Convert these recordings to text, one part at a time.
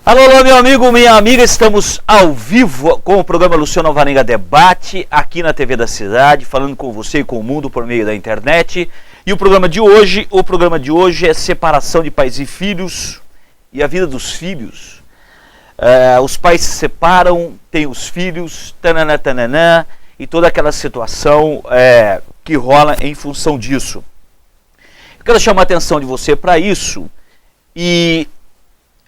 Alô, alô, meu amigo, minha amiga, estamos ao vivo com o programa Luciano Alvarenga Debate, aqui na TV da Cidade, falando com você e com o mundo por meio da internet. E o programa de hoje é separação de pais e filhos e a vida dos filhos. Os pais se separam, têm os filhos, tananã, tananã, e toda aquela situação que rola em função disso. Eu quero chamar a atenção de você para isso, e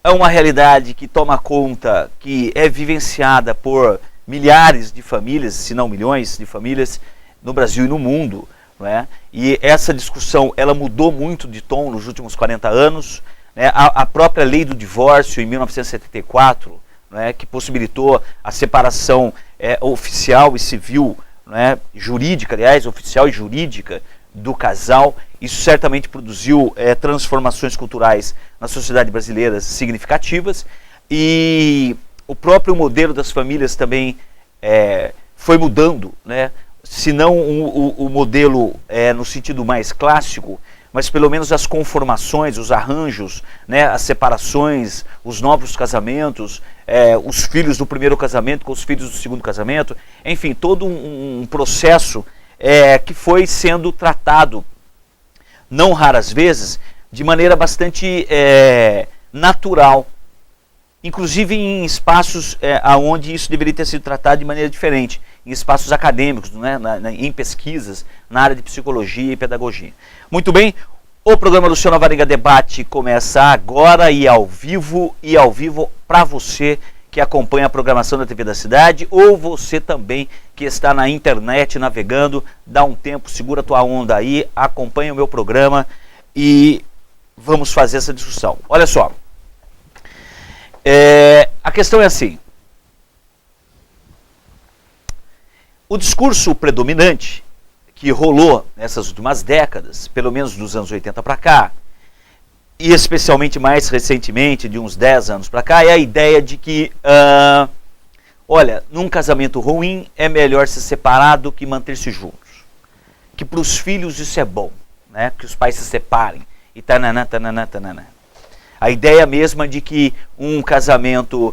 é uma realidade que toma conta, que é vivenciada por milhares de famílias, se não milhões de famílias, no Brasil e no mundo. Não é? E essa discussão ela mudou muito de tom nos últimos 40 anos. Né? A própria lei do divórcio, em 1974, não é? Que possibilitou a separação oficial e civil, não é? Jurídica, aliás, oficial e jurídica do casal. Isso certamente produziu transformações culturais na sociedade brasileira significativas, e o próprio modelo das famílias também foi mudando, né? Se não o modelo no sentido mais clássico, mas pelo menos as conformações, os arranjos, né? As separações, os novos casamentos, os filhos do primeiro casamento com os filhos do segundo casamento, enfim, todo um processo que foi sendo tratado, não raras vezes, de maneira bastante natural, inclusive em espaços onde isso deveria ter sido tratado de maneira diferente, em espaços acadêmicos, né, em pesquisas, na área de psicologia e pedagogia. Muito bem, o programa Luciano Alvarenga Debate começa agora e ao vivo para você que acompanha a programação da TV da Cidade, ou você também que está na internet navegando. Dá um tempo, segura a tua onda aí, acompanha o meu programa e vamos fazer essa discussão. Olha só, a questão é assim: o discurso predominante que rolou nessas últimas décadas, pelo menos dos anos 80 para cá, e especialmente mais recentemente, de uns 10 anos para cá, é a ideia de que, olha, num casamento ruim é melhor se separar do que manter-se juntos. Que para os filhos isso é bom, né? Que os pais se separem. E tananã, tananã, tananã. A ideia mesma de que um casamento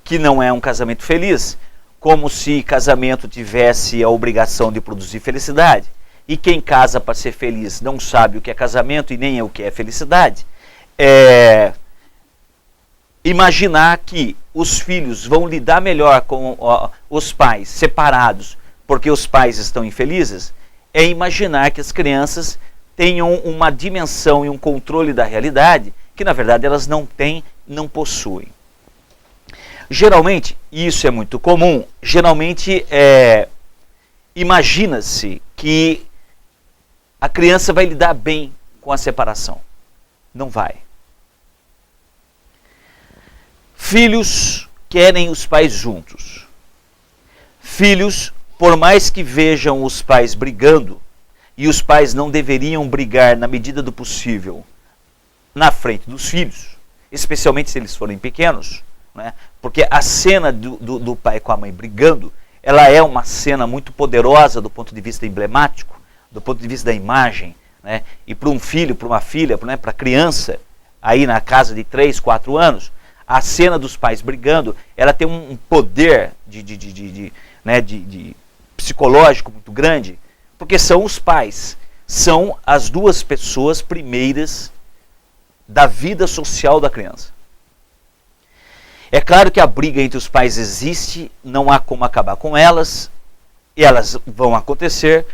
que não é um casamento feliz, como se casamento tivesse a obrigação de produzir felicidade. E quem casa para ser feliz não sabe o que é casamento e nem o que é felicidade. Imaginar que os filhos vão lidar melhor com os pais separados porque os pais estão infelizes, é imaginar que as crianças tenham uma dimensão e um controle da realidade que na verdade elas não têm, não possuem. Geralmente, isso é muito comum, geralmente imagina-se que a criança vai lidar bem com a separação. Não vai. Filhos querem os pais juntos. Filhos, por mais que vejam os pais brigando, e os pais não deveriam brigar na medida do possível na frente dos filhos, especialmente se eles forem pequenos, né? Porque a cena do pai com a mãe brigando, ela é uma cena muito poderosa do ponto de vista emblemático, do ponto de vista da imagem, né? E para um filho, para uma filha, né? Para a criança, aí na casa de 3, 4 anos, a cena dos pais brigando, ela tem um poder de psicológico muito grande, porque são os pais, são as duas pessoas primeiras da vida social da criança. É claro que a briga entre os pais existe, não há como acabar com elas, e elas vão acontecer,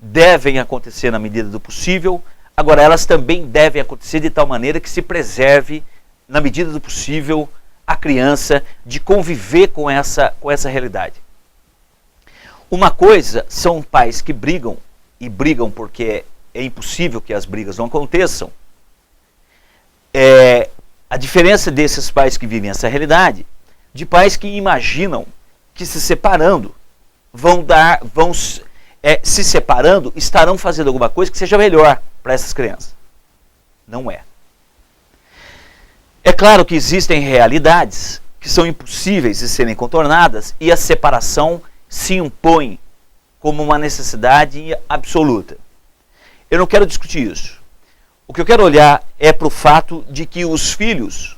devem acontecer na medida do possível. Agora, elas também devem acontecer de tal maneira que se preserve, na medida do possível, a criança de conviver com essa realidade. Uma coisa são pais que brigam, e brigam porque é impossível que as brigas não aconteçam. A diferença desses pais que vivem essa realidade, de pais que imaginam que se separando, se separando, estarão fazendo alguma coisa que seja melhor para essas crianças. Não é. É claro que existem realidades que são impossíveis de serem contornadas e a separação se impõe como uma necessidade absoluta. Eu não quero discutir isso. O que eu quero olhar é para o fato de que os filhos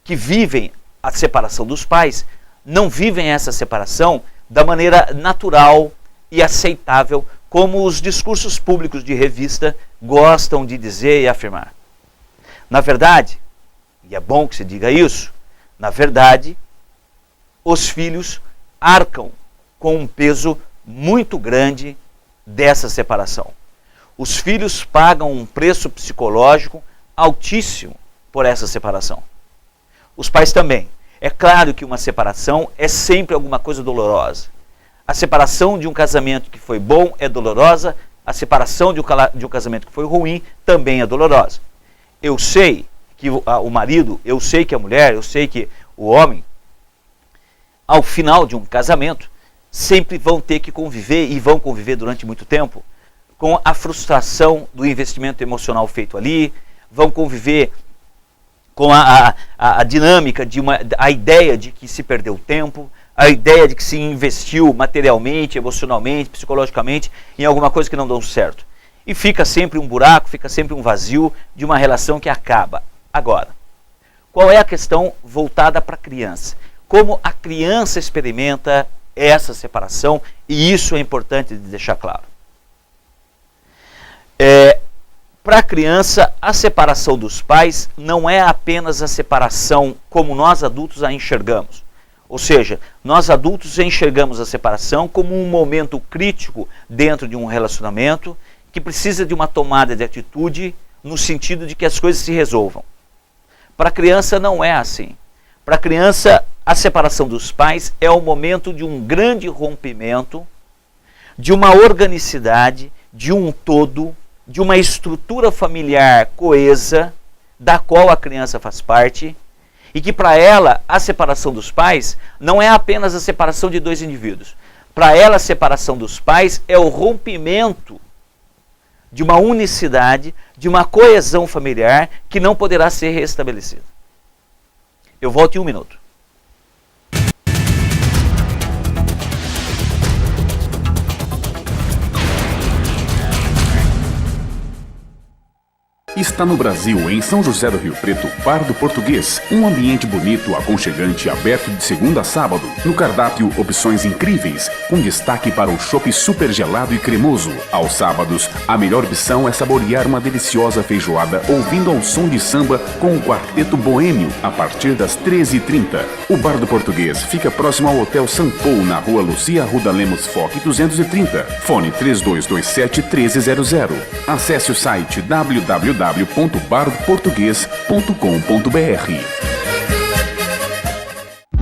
que vivem a separação dos pais não vivem essa separação da maneira natural e aceitável como os discursos públicos de revista gostam de dizer e afirmar. Na verdade, e é bom que se diga isso, na verdade, os filhos arcam com um peso muito grande dessa separação. Os filhos pagam um preço psicológico altíssimo por essa separação. Os pais também. É claro que uma separação é sempre alguma coisa dolorosa. A separação de um casamento que foi bom é dolorosa, a separação de um casamento que foi ruim também é dolorosa. Eu sei que o marido, eu sei que a mulher, eu sei que o homem, ao final de um casamento, sempre vão ter que conviver e vão conviver durante muito tempo com a frustração do investimento emocional feito ali, vão conviver com a dinâmica, a ideia de que se perdeu tempo, a ideia de que se investiu materialmente, emocionalmente, psicologicamente em alguma coisa que não deu certo. E fica sempre um buraco, fica sempre um vazio de uma relação que acaba. Agora, qual é a questão voltada para a criança? Como a criança experimenta essa separação, e isso é importante de deixar claro. Para a criança, a separação dos pais não é apenas a separação como nós adultos a enxergamos. Ou seja, nós adultos enxergamos a separação como um momento crítico dentro de um relacionamento que precisa de uma tomada de atitude no sentido de que as coisas se resolvam. Para a criança não é assim. Para a criança, a separação dos pais é o momento de um grande rompimento, de uma organicidade, de um todo, de uma estrutura familiar coesa, da qual a criança faz parte, e que para ela a separação dos pais não é apenas a separação de dois indivíduos. Para ela a separação dos pais é o rompimento de uma unicidade, de uma coesão familiar que não poderá ser restabelecida. Eu volto em um minuto. Está no Brasil, em São José do Rio Preto, Bar do Português. Um ambiente bonito, aconchegante, aberto de segunda a sábado. No cardápio, opções incríveis, com destaque para o chopp super gelado e cremoso. Aos sábados, a melhor opção é saborear uma deliciosa feijoada ouvindo ao som de samba com o Quarteto Boêmio, a partir das 13h30. O Bar do Português fica próximo ao Hotel Sampou, na rua Lucia Arruda Lemos Foque 230. Fone 3227-1300. Acesse o site www.bardoportugues.com.br.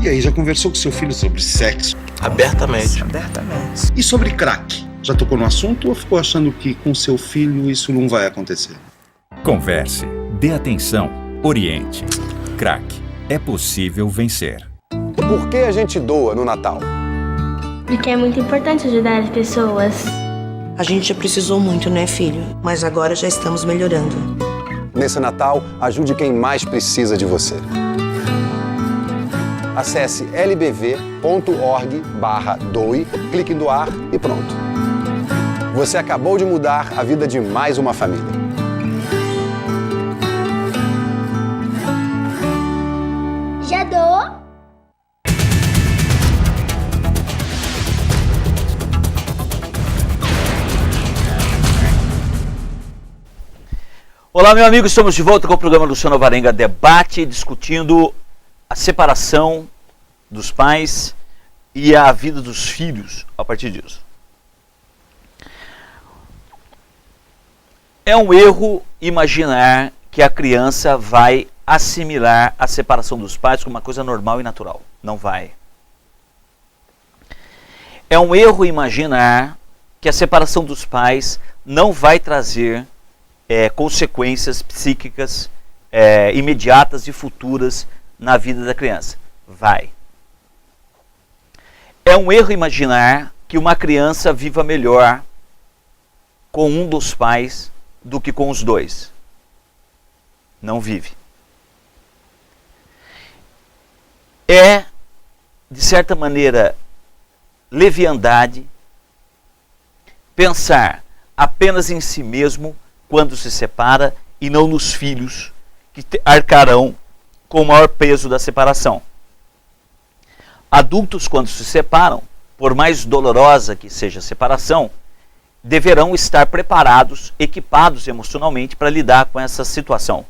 E aí, já conversou com seu filho sobre sexo? Abertamente. E sobre crack? Já tocou no assunto ou ficou achando que com seu filho isso não vai acontecer? Converse, dê atenção, oriente. Crack. É possível vencer. Por que a gente doa no Natal? Porque é muito importante ajudar as pessoas. A gente já precisou muito, né, filho? Mas agora já estamos melhorando. Nesse Natal, ajude quem mais precisa de você. Acesse lbv.org/doe, clique em doar e pronto. Você acabou de mudar a vida de mais uma família. Já dou? Olá, meu amigo, estamos de volta com o programa Luciano Alvarenga Debate, discutindo a separação dos pais e a vida dos filhos a partir disso. É um erro imaginar que a criança vai assimilar a separação dos pais como uma coisa normal e natural. Não vai. É um erro imaginar que a separação dos pais não vai trazer consequências psíquicas imediatas e futuras na vida da criança. Vai. É um erro imaginar que uma criança viva melhor com um dos pais do que com os dois. Não vive. É, de certa maneira, leviandade pensar apenas em si mesmo quando se separa e não nos filhos que arcarão com com o maior peso da separação. Adultos, quando se separam, por mais dolorosa que seja a separação, deverão estar preparados, equipados emocionalmente para lidar com essa situação.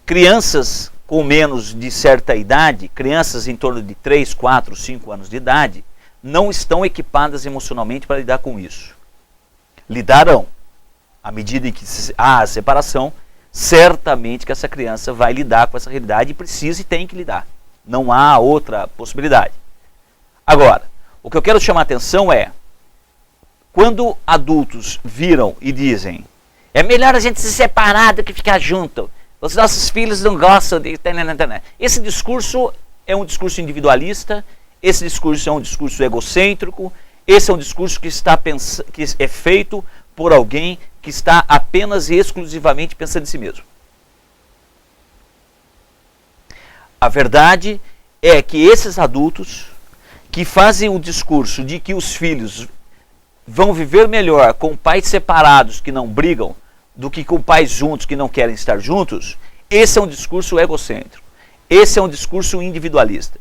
Crianças com menos de certa idade, crianças em torno de 3, 4, 5 anos de idade, não estão equipadas emocionalmente para lidar com isso. Lidarão. À medida que há a separação, certamente que essa criança vai lidar com essa realidade e precisa e tem que lidar. Não há outra possibilidade. Agora, o que eu quero chamar a atenção é, quando adultos viram e dizem, é melhor a gente se separar do que ficar junto, os nossos filhos não gostam de... Esse discurso é um discurso individualista, esse discurso é um discurso egocêntrico, esse é um discurso que é feito por alguém que está apenas e exclusivamente pensando em si mesmo. A verdade é que esses adultos que fazem o discurso de que os filhos vão viver melhor com pais separados que não brigam do que com pais juntos que não querem estar juntos, esse é um discurso egocêntrico. Esse é um discurso individualista.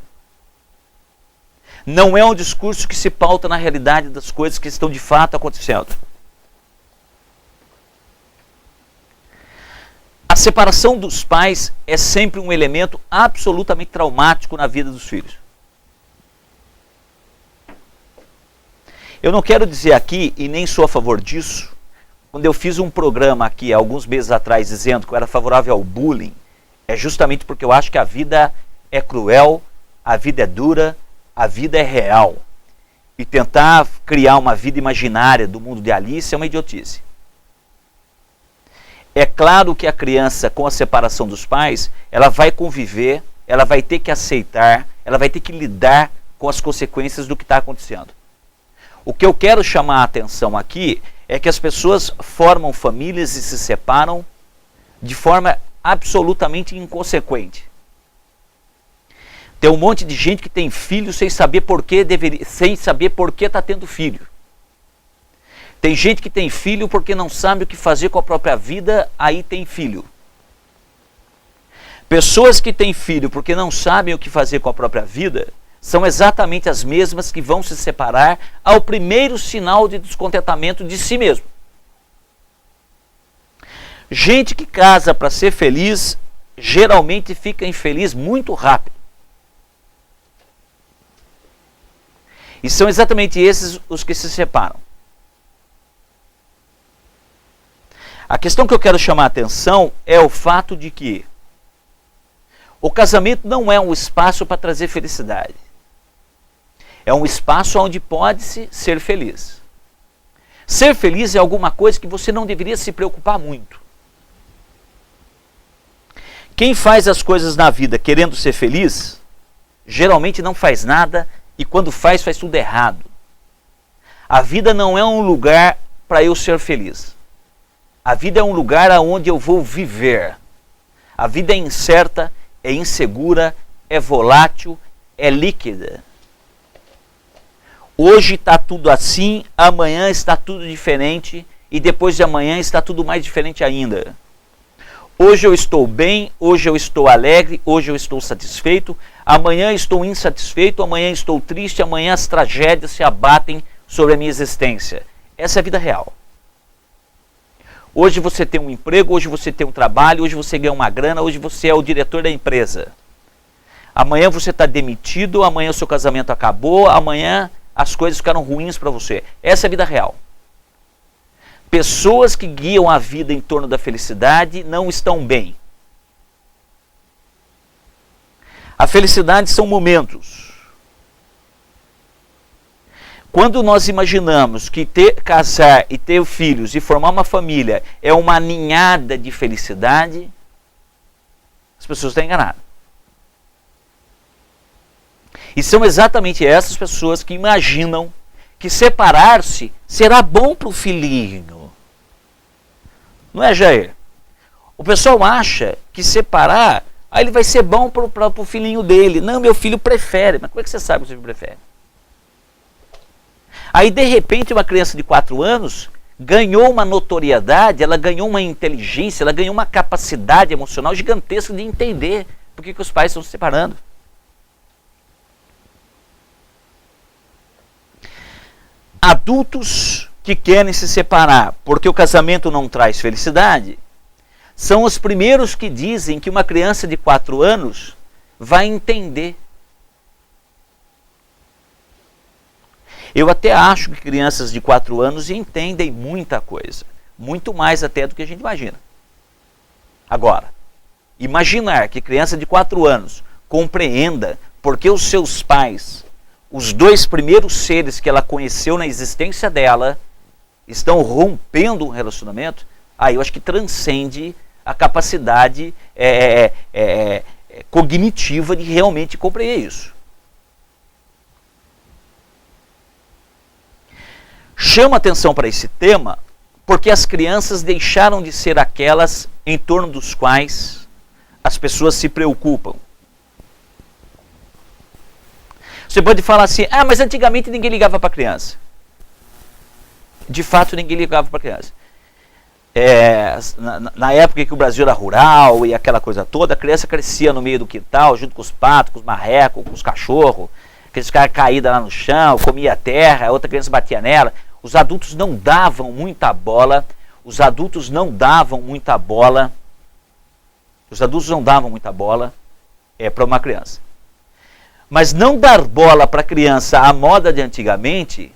Não é um discurso que se pauta na realidade das coisas que estão de fato acontecendo. A separação dos pais é sempre um elemento absolutamente traumático na vida dos filhos. Eu não quero dizer aqui, e nem sou a favor disso, quando eu fiz um programa aqui alguns meses atrás dizendo que eu era favorável ao bullying, é justamente porque eu acho que a vida é cruel, a vida é dura, a vida é real. E tentar criar uma vida imaginária do mundo de Alice é uma idiotice. É claro que a criança, com a separação dos pais, ela vai conviver, ela vai ter que aceitar, ela vai ter que lidar com as consequências do que está acontecendo. O que eu quero chamar a atenção aqui é que as pessoas formam famílias e se separam de forma absolutamente inconsequente. Tem um monte de gente que tem filho sem saber por que está tendo filho. Tem gente que tem filho porque não sabe o que fazer com a própria vida, aí tem filho. Pessoas que têm filho porque não sabem o que fazer com a própria vida, são exatamente as mesmas que vão se separar ao primeiro sinal de descontentamento de si mesmo. Gente que casa para ser feliz, geralmente fica infeliz muito rápido. E são exatamente esses os que se separam. A questão que eu quero chamar a atenção é o fato de que o casamento não é um espaço para trazer felicidade. É um espaço onde pode-se ser feliz. Ser feliz é alguma coisa que você não deveria se preocupar muito. Quem faz as coisas na vida querendo ser feliz, geralmente não faz nada e quando faz tudo errado. A vida não é um lugar para eu ser feliz. A vida é um lugar onde eu vou viver. A vida é incerta, é insegura, é volátil, é líquida. Hoje está tudo assim, amanhã está tudo diferente e depois de amanhã está tudo mais diferente ainda. Hoje eu estou bem, hoje eu estou alegre, hoje eu estou satisfeito, amanhã estou insatisfeito, amanhã estou triste, amanhã as tragédias se abatem sobre a minha existência. Essa é a vida real. Hoje você tem um emprego, hoje você tem um trabalho, hoje você ganha uma grana, hoje você é o diretor da empresa. Amanhã você está demitido, amanhã o seu casamento acabou, amanhã as coisas ficaram ruins para você. Essa é a vida real. Pessoas que guiam a vida em torno da felicidade não estão bem. A felicidade são momentos. Quando nós imaginamos que casar e ter filhos e formar uma família é uma ninhada de felicidade, as pessoas estão enganadas. E são exatamente essas pessoas que imaginam que separar-se será bom para o filhinho. Não é, Jair? O pessoal acha que separar, aí ele vai ser bom para o filhinho dele. Não, meu filho prefere. Mas como é que você sabe que o seu filho prefere? Aí, de repente, uma criança de 4 anos ganhou uma notoriedade, ela ganhou uma inteligência, ela ganhou uma capacidade emocional gigantesca de entender por que os pais estão se separando. Adultos que querem se separar porque o casamento não traz felicidade são os primeiros que dizem que uma criança de 4 anos vai entender. Eu até acho que crianças de 4 anos entendem muita coisa, muito mais até do que a gente imagina. Agora, imaginar que criança de 4 anos compreenda porque os seus pais, os 2 primeiros seres que ela conheceu na existência dela, estão rompendo um relacionamento, aí eu acho que transcende a capacidade cognitiva de realmente compreender isso. Chama atenção para esse tema porque as crianças deixaram de ser aquelas em torno dos quais as pessoas se preocupam. Você pode falar assim, mas antigamente ninguém ligava para a criança. De fato, ninguém ligava para a criança. Na época que o Brasil era rural e aquela coisa toda, a criança crescia no meio do quintal, junto com os patos, com os marrecos, com os cachorros, aqueles caras caídos lá no chão, comia a terra, a outra criança batia nela. Os adultos não davam muita bola, para uma criança. Mas não dar bola para a criança à moda de antigamente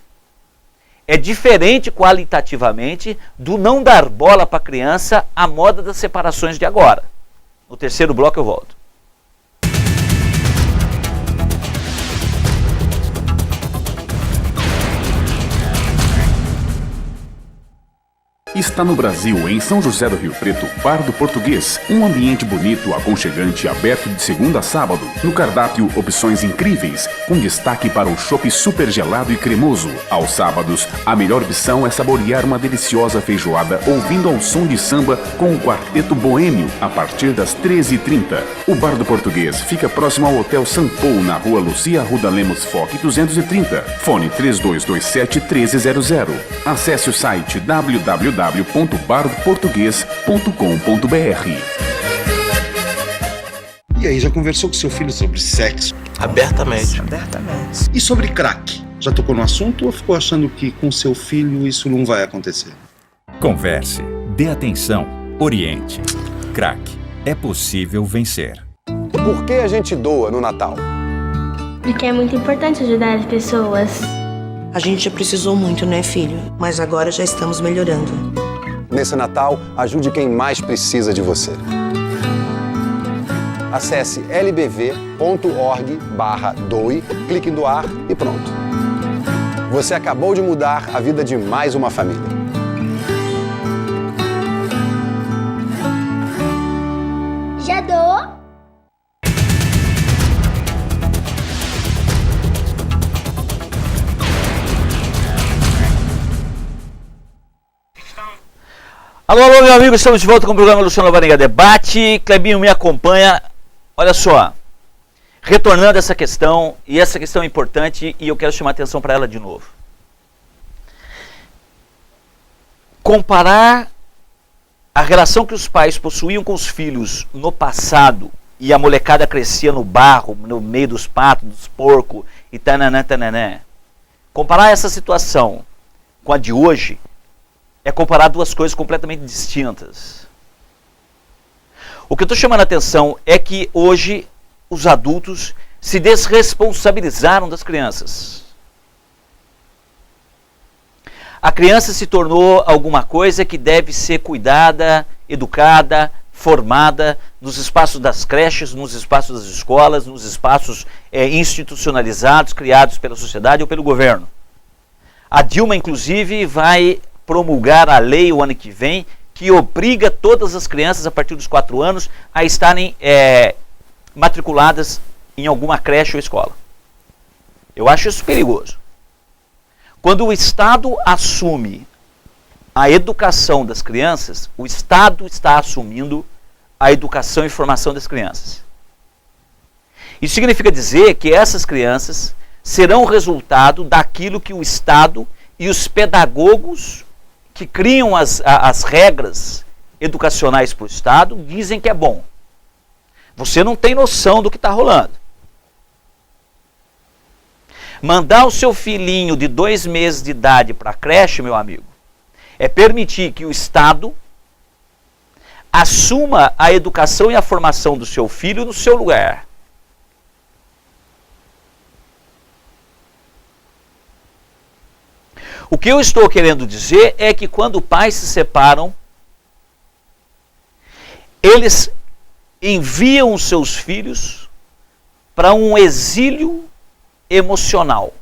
é diferente qualitativamente do não dar bola para a criança à moda das separações de agora. No terceiro bloco eu volto. Está no Brasil, em São José do Rio Preto, Bar do Português. Um ambiente bonito, aconchegante, aberto de segunda a sábado. No cardápio, opções incríveis, com destaque para o chopp super gelado e cremoso. Aos sábados, a melhor opção é saborear uma deliciosa feijoada ouvindo ao som de samba com o Quarteto Boêmio, a partir das 13h30. O Bar do Português fica próximo ao Hotel Sampou, na rua Lucia Arruda Lemos Foque 230. Fone 3227-1300. Acesse o site www.bardoportugues.com.br. E aí, já conversou com seu filho sobre sexo? Abertamente. E sobre crack? Já tocou no assunto ou ficou achando que com seu filho isso não vai acontecer? Converse, dê atenção, oriente. Crack, é possível vencer. Por que a gente doa no Natal? Porque é muito importante ajudar as pessoas. A gente já precisou muito, né, filho? Mas agora já estamos melhorando. Nesse Natal, ajude quem mais precisa de você. Acesse lbv.org/doe, clique em doar e pronto. Você acabou de mudar a vida de mais uma família. Já dou. Alô, meu amigo, estamos de volta com o programa Luciano Varenga Debate. Clebinho me acompanha. Olha só, retornando a essa questão, e essa questão é importante e eu quero chamar a atenção para ela de novo. Comparar a relação que os pais possuíam com os filhos no passado e a molecada crescia no barro, no meio dos patos, dos porcos e tananã. Comparar essa situação com a de hoje é comparar duas coisas completamente distintas. O que eu estou chamando a atenção é que hoje os adultos se desresponsabilizaram das crianças. A criança se tornou alguma coisa que deve ser cuidada, educada, formada nos espaços das creches, nos espaços das escolas, nos espaços institucionalizados, criados pela sociedade ou pelo governo. A Dilma, inclusive, vai promulgar a lei o ano que vem que obriga todas as crianças a partir dos 4 anos a estarem matriculadas em alguma creche ou escola. Eu acho isso perigoso. Quando o Estado assume a educação das crianças, o Estado está assumindo a educação e formação das crianças. Isso significa dizer que essas crianças serão resultado daquilo que o Estado e os pedagogos que criam as regras educacionais para o Estado dizem que é bom. Você não tem noção do que está rolando. Mandar o seu filhinho de 2 meses de idade para a creche, meu amigo, é permitir que o Estado assuma a educação e a formação do seu filho no seu lugar. O que eu estou querendo dizer é que quando pais se separam, eles enviam os seus filhos para um exílio emocional.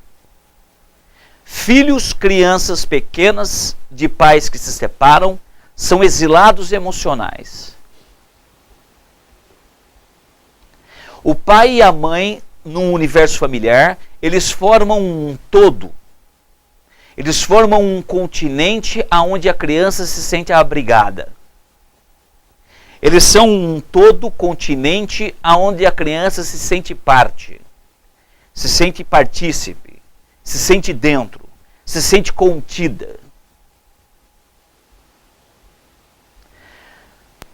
Filhos, crianças pequenas de pais que se separam são exilados emocionais. O pai e a mãe, num universo familiar, eles formam um todo. Eles formam um continente onde a criança se sente abrigada. Eles são um todo continente onde a criança se sente parte, se sente partícipe, se sente dentro, se sente contida.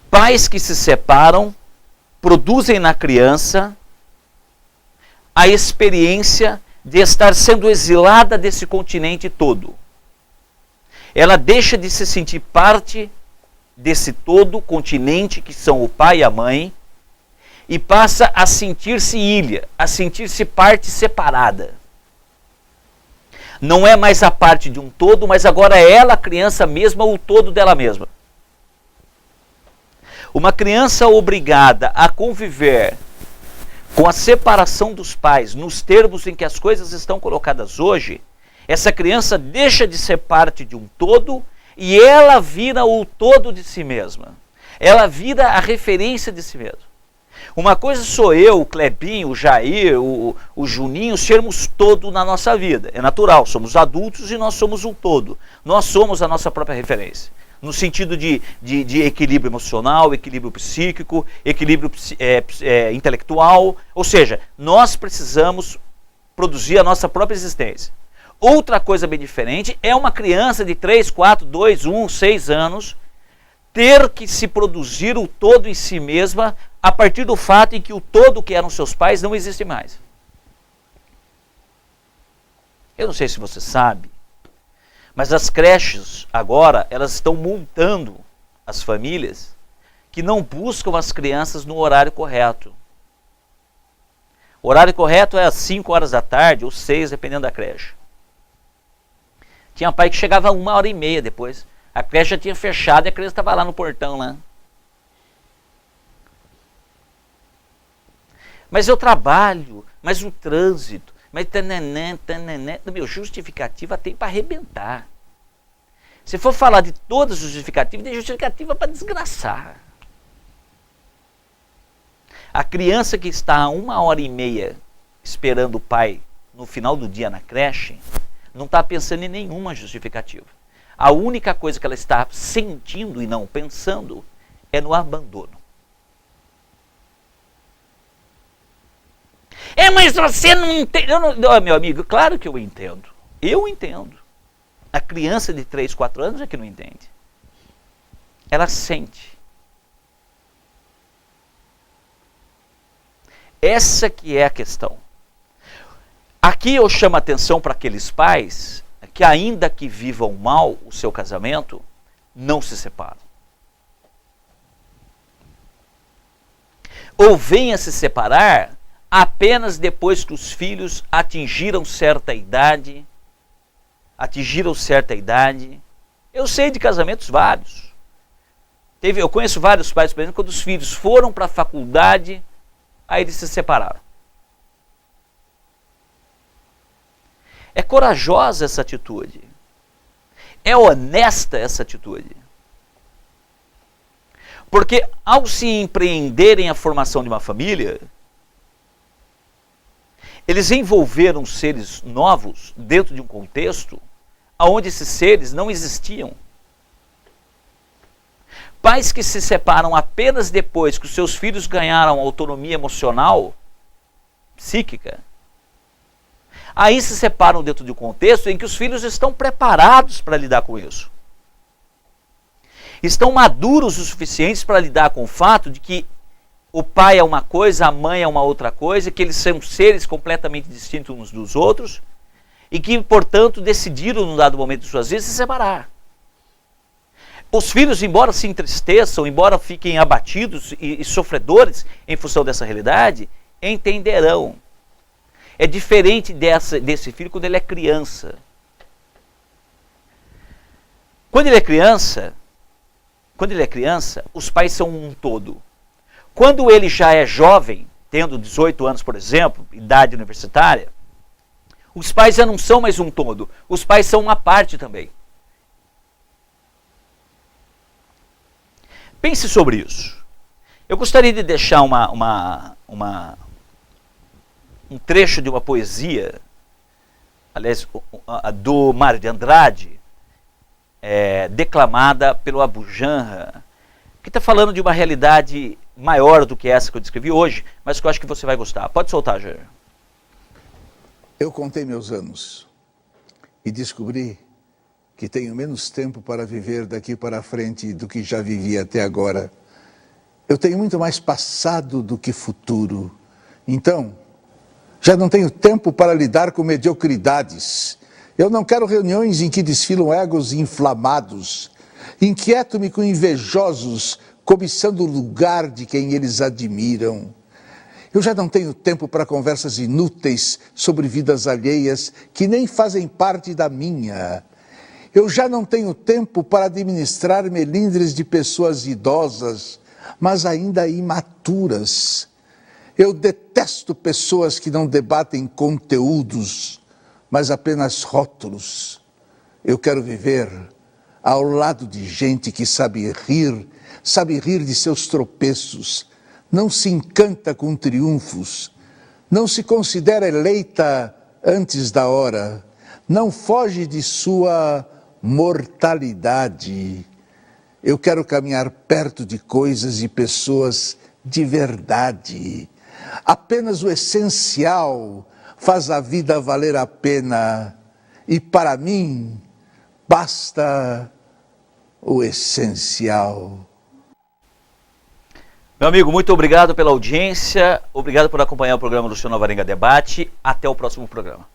Pais que se separam produzem na criança a experiência de estar sendo exilada desse continente todo. Ela deixa de se sentir parte desse todo continente que são o pai e a mãe e passa a sentir-se ilha, a sentir-se parte separada. Não é mais a parte de um todo, mas agora é ela, a criança mesma, o todo dela mesma. Uma criança obrigada a conviver com a separação dos pais, nos termos em que as coisas estão colocadas hoje, essa criança deixa de ser parte de um todo e ela vira o todo de si mesma. Ela vira a referência de si mesma. Uma coisa sou eu, o Clebinho, o Jair, o Juninho, sermos todo na nossa vida. É natural, somos adultos e nós somos um todo. Nós somos a nossa própria referência. No sentido de equilíbrio emocional, equilíbrio psíquico, equilíbrio intelectual. Ou seja, nós precisamos produzir a nossa própria existência. Outra coisa bem diferente é uma criança de 3, 4, 2, 1, 6 anos ter que se produzir o todo em si mesma a partir do fato em que o todo que eram seus pais não existe mais. Eu não sei se você sabe, mas as creches agora, elas estão multando as famílias que não buscam as crianças no horário correto. O horário correto é às 5 horas da tarde ou 6, dependendo da creche. Tinha pai que chegava 1h30 depois. A creche já tinha fechado e a criança estava lá no portão, lá. Mas eu trabalho, mas o trânsito, mas tananã, meu, justificativa tem para arrebentar. Se for falar de todas as justificativas, tem justificativa para desgraçar. A criança que está a 1h30 esperando o pai no final do dia na creche, não está pensando em nenhuma justificativa. A única coisa que ela está sentindo e não pensando é no abandono. Mas você não entende. Meu amigo, claro que eu entendo. Eu entendo. A criança de 3, 4 anos é que não entende. Ela sente. Essa que é a questão. Aqui eu chamo a atenção para aqueles pais que, ainda que vivam mal o seu casamento, não se separam. Ou venham a se separar apenas depois que os filhos atingiram certa idade. Eu sei de casamentos vários. Eu conheço vários pais, por exemplo, quando os filhos foram para a faculdade, aí eles se separaram. É corajosa essa atitude. É honesta essa atitude. Porque ao se empreenderem a formação de uma família, eles envolveram seres novos dentro de um contexto onde esses seres não existiam. Pais que se separam apenas depois que os seus filhos ganharam autonomia emocional, psíquica, aí se separam dentro de um contexto em que os filhos estão preparados para lidar com isso. Estão maduros o suficiente para lidar com o fato de que o pai é uma coisa, a mãe é uma outra coisa, que eles são seres completamente distintos uns dos outros e que, portanto, decidiram, num dado momento de suas vidas, se separar. Os filhos, embora se entristeçam, embora fiquem abatidos e sofredores em função dessa realidade, entenderão. É diferente desse filho quando ele é criança. Quando ele é criança, os pais são um todo. Quando ele já é jovem, tendo 18 anos, por exemplo, idade universitária, os pais já não são mais um todo. Os pais são uma parte também. Pense sobre isso. Eu gostaria de deixar um trecho de uma poesia, aliás, do Mário de Andrade, declamada pelo Abu Janra, que está falando de uma realidade maior do que essa que eu descrevi hoje, mas que eu acho que você vai gostar. Pode soltar, Jair. Eu contei meus anos e descobri que tenho menos tempo para viver daqui para frente do que já vivi até agora. Eu tenho muito mais passado do que futuro. Então, já não tenho tempo para lidar com mediocridades. Eu não quero reuniões em que desfilam egos inflamados. Inquieto-me com invejosos, cobiçando o lugar de quem eles admiram. Eu já não tenho tempo para conversas inúteis sobre vidas alheias que nem fazem parte da minha. Eu já não tenho tempo para administrar melindres de pessoas idosas, mas ainda imaturas. Eu detesto pessoas que não debatem conteúdos, mas apenas rótulos. Eu quero viver ao lado de gente que sabe rir de seus tropeços, não se encanta com triunfos, não se considera eleita antes da hora, não foge de sua mortalidade. Eu quero caminhar perto de coisas e pessoas de verdade. Apenas o essencial faz a vida valer a pena. E para mim, basta o essencial. Meu amigo, muito obrigado pela audiência. Obrigado por acompanhar o programa Luciano Alvarenga Debate. Até o próximo programa.